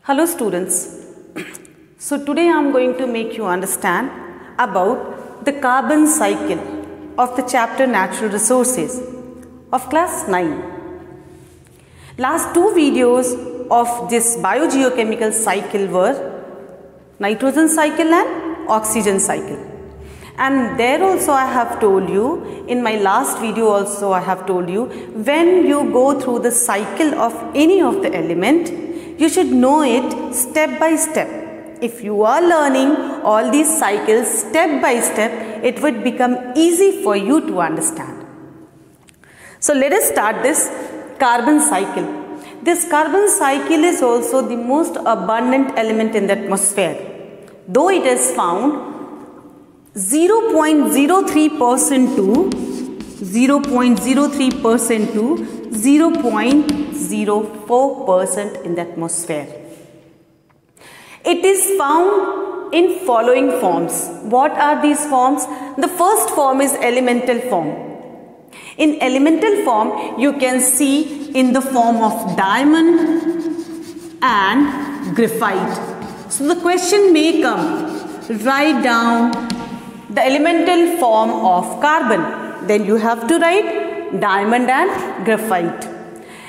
Hello students. So today I am going to make you understand about the carbon cycle of the chapter Natural Resources of class 9. Last two videos of this biogeochemical cycle were nitrogen cycle and oxygen cycle. And there also I have told you, in my last video also I have told you, when you go through the cycle of any of the element, you should know it step by step. If you are learning all these cycles step by step, it would become easy for you to understand. So let us start this carbon cycle. This carbon cycle is also the most abundant element in the atmosphere. Though it is found 0.03% to 0.04% in the atmosphere. It is found in following forms. What are these forms? The first form is elemental form. In elemental form, you can see in the form of diamond and graphite. So the question may come, write down the elemental form of carbon. Then you have to write diamond and graphite.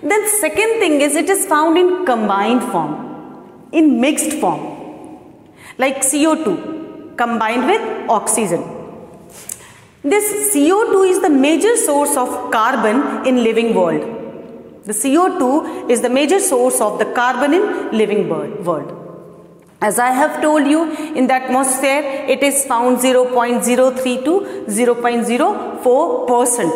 Then second thing is it is found in combined form, in mixed form, like CO2 combined with oxygen. This CO2 is the major source of carbon in living world. The CO2 is the major source of the carbon in living world. As I have told you, in the atmosphere it is found 0.03 to 0.04%.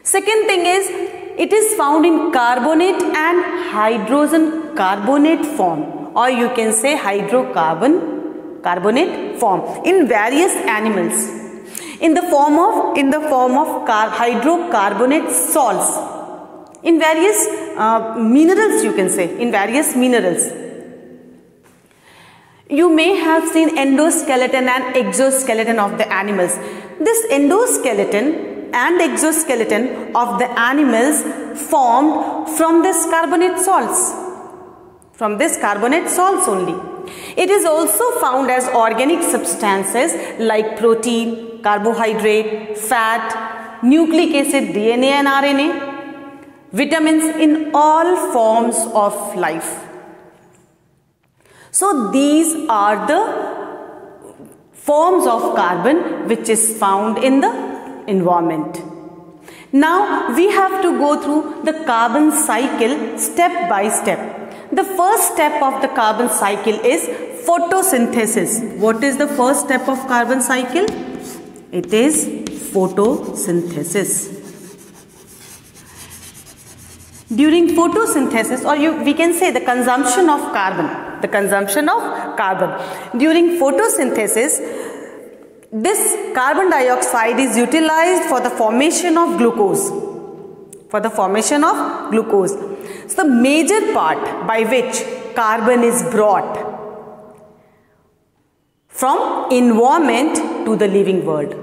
Second thing is it is found in carbonate and hydrogen carbonate form, or you can say hydrocarbonate form in various animals. In the form of hydrocarbonate salts in various minerals, you can say, in various minerals. You may have seen endoskeleton and exoskeleton of the animals. This endoskeleton and exoskeleton of the animals formed from this carbonate salts. From this carbonate salts only. It is also found as organic substances like protein, carbohydrate, fat, nucleic acid, DNA and RNA, vitamins in all forms of life. So these are the forms of carbon which is found in the environment. Now we have to go through the carbon cycle step by step. The first step of the carbon cycle is photosynthesis. What is the first step of carbon cycle? It is photosynthesis. During photosynthesis, or we can say the consumption of carbon. During photosynthesis, this carbon dioxide is utilized for the formation of glucose. So the major part by which carbon is brought from environment to the living world.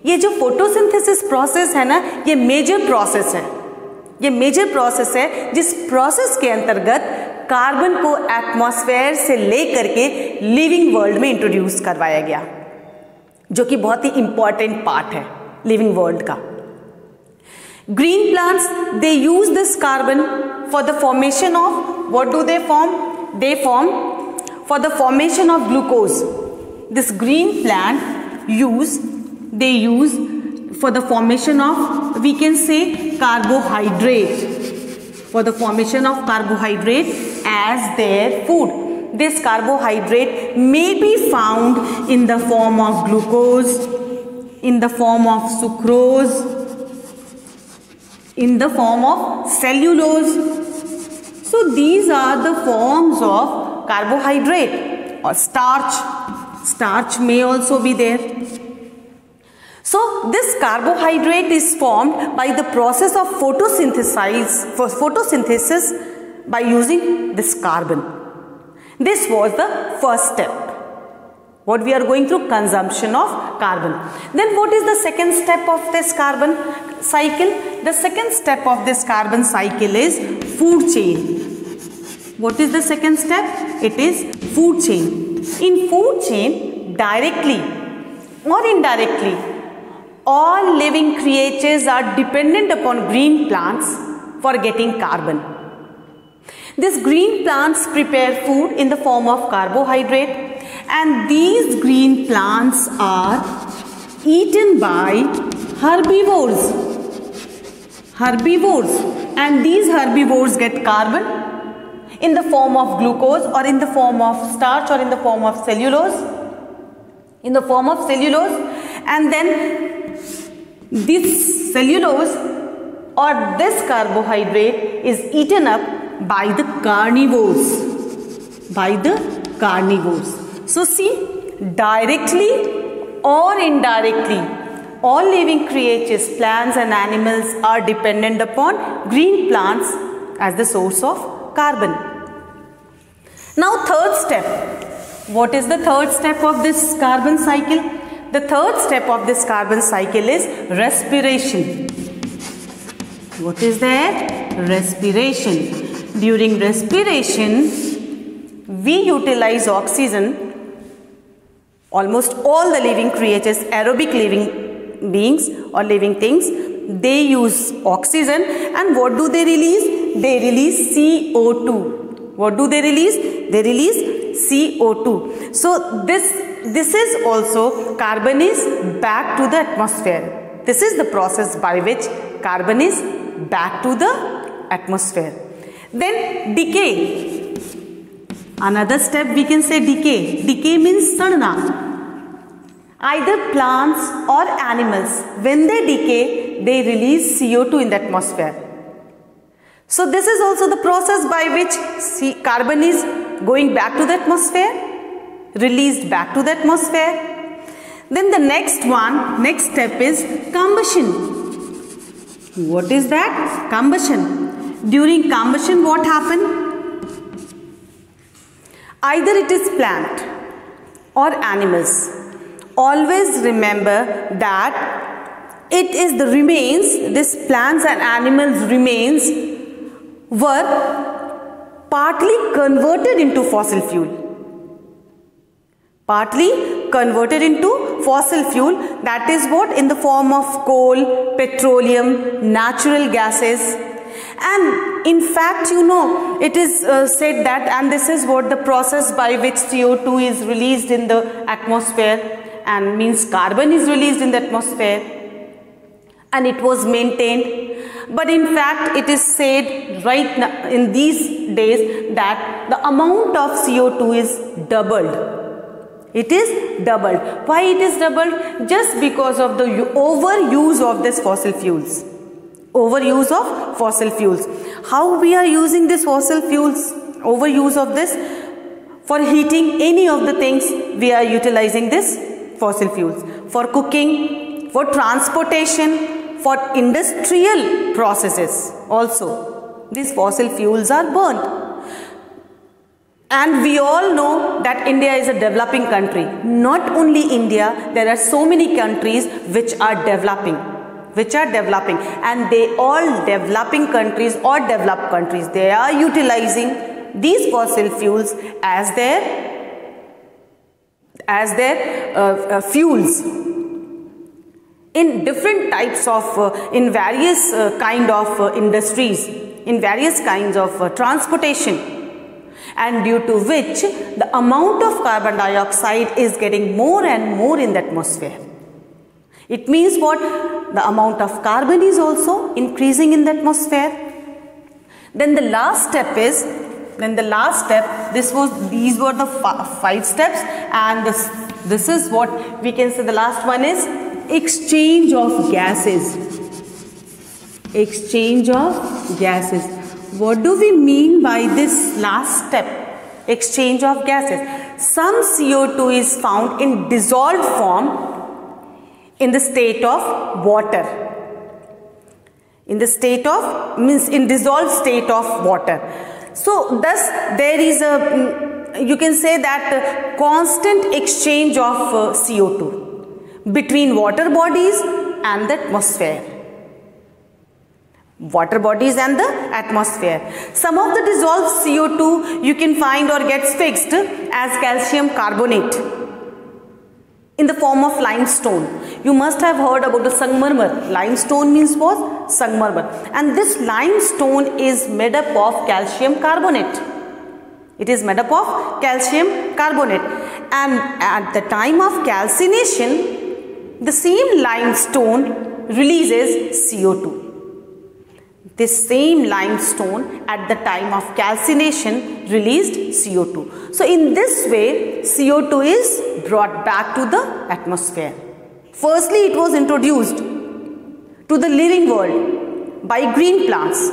ये जो photosynthesis process है ना, ये major process है जिस process के अंतर्गत carbon को एटमॉस्फेयर से लेकर के लिविंग वर्ल्ड में इंट्रोड्यूस करवाया गया, जो कि बहुत ही इंपॉर्टेंट पार्ट है लिविंग वर्ल्ड का. Green plants they use this carbon for the formation of, what do they form? They form for the formation of glucose. This green plant they use for the formation of, we can say, carbohydrate, for the formation of carbohydrate as their food. This carbohydrate may be found in the form of glucose, in the form of sucrose, in the form of cellulose. So these are the forms of carbohydrate, or starch. Starch may also be there. So this carbohydrate is formed by the process of photosynthesis by using this carbon. This was the first step. What we are going through, consumption of carbon. Then what is the second step of this carbon cycle? The second step of this carbon cycle is food chain. What is the second step? It is food chain. In food chain, directly or indirectly, all living creatures are dependent upon green plants for getting carbon. These green plants prepare food in the form of carbohydrate, and these green plants are eaten by herbivores. And these herbivores get carbon in the form of glucose or in the form of starch or in the form of cellulose. And then this cellulose or this carbohydrate is eaten up by the carnivores. So see, directly or indirectly, all living creatures, plants and animals are dependent upon green plants as the source of carbon. Now third step. What is the third step of this carbon cycle? The third step of this carbon cycle is respiration. What is that? Respiration. During respiration, we utilize oxygen. Almost all the living creatures, aerobic living beings or living things, they use oxygen, and what do they release? They release CO2. What do they release? They release CO2. So this is also, carbon is back to the atmosphere. This is the process by which carbon is back to the atmosphere. Then decay. Another step we can say decay. Decay means sadna. Either plants or animals, when they decay, they release CO2 in the atmosphere. So this is also the process by which carbon is going back to the atmosphere, released back to the atmosphere. Then the next step is combustion. What is that? Combustion. During combustion, what happens? Either it is plant or animals. Always remember that it is the remains, this plants and animals remains were partly converted into fossil fuel. That is what? In the form of coal, petroleum, natural gases. And in fact, it is said that, and this is what the process by which CO2 is released in the atmosphere, and means carbon is released in the atmosphere, and it was maintained. But in fact, it is said right now in these days that the amount of CO2 is doubled. It is doubled. Why it is doubled? Just because of the overuse of this fossil fuels. Overuse of fossil fuels. How we are using this fossil fuels? Overuse of this. For heating any of the things, we are utilizing this fossil fuels. For cooking, for transportation, for industrial processes also, these fossil fuels are burned. And we all know that India is a developing country. Not only India, there are so many countries which are developing. And they all developing countries or developed countries, they are utilizing these fossil fuels as their fuels in different types of, in various kind of industries, in various kinds of transportation. And due to which the amount of carbon dioxide is getting more and more in the atmosphere. It means what? The amount of carbon is also increasing in the atmosphere. Then the last step is, these were the 5 steps, and this is what we can say. The last one is exchange of gases. Exchange of gases. What do we mean by this last step? Exchange of gases. Some CO2 is found in dissolved form in the state of water. In dissolved state of water. So thus there is you can say that constant exchange of CO2 between water bodies and the atmosphere. water bodies and the atmosphere. Some of the dissolved CO2 you can find or gets fixed as calcium carbonate in the form of limestone. You must have heard about the Sangmarmar. Limestone means what? Sangmarmar. And this limestone is made up of calcium carbonate. It is made up of calcium carbonate. And at the time of calcination, the same limestone releases CO2. This same limestone at the time of calcination released CO2. So in this way, CO2 is brought back to the atmosphere. Firstly, it was introduced to the living world by green plants.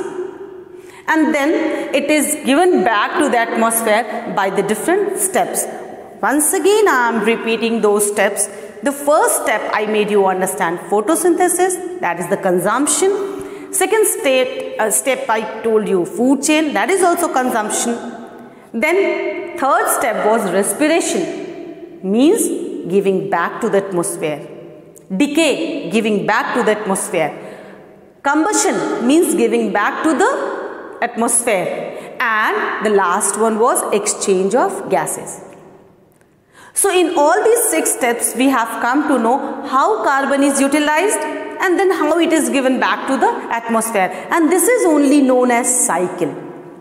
And then it is given back to the atmosphere by the different steps. Once again, I am repeating those steps. The first step I made you understand photosynthesis, that is the consumption. Second step I told you food chain, that is also consumption. Then third step was respiration, means giving back to the atmosphere. Decay, giving back to the atmosphere. Combustion means giving back to the atmosphere. And the last one was exchange of gases. So in all these 6 steps we have come to know how carbon is utilized and then how it is given back to the atmosphere. And this is only known as cycle.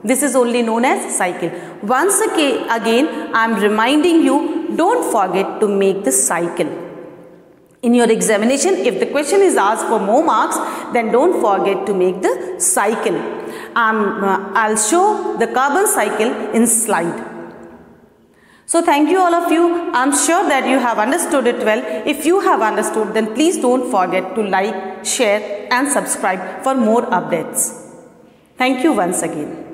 This is only known as cycle. Once again I am reminding you, don't forget to make the cycle. In your examination, if the question is asked for more marks, then don't forget to make the cycle. I'll show the carbon cycle in slide. So thank you all of you. I'm sure that you have understood it well. If you have understood, then please don't forget to like, share and subscribe for more updates. Thank you once again.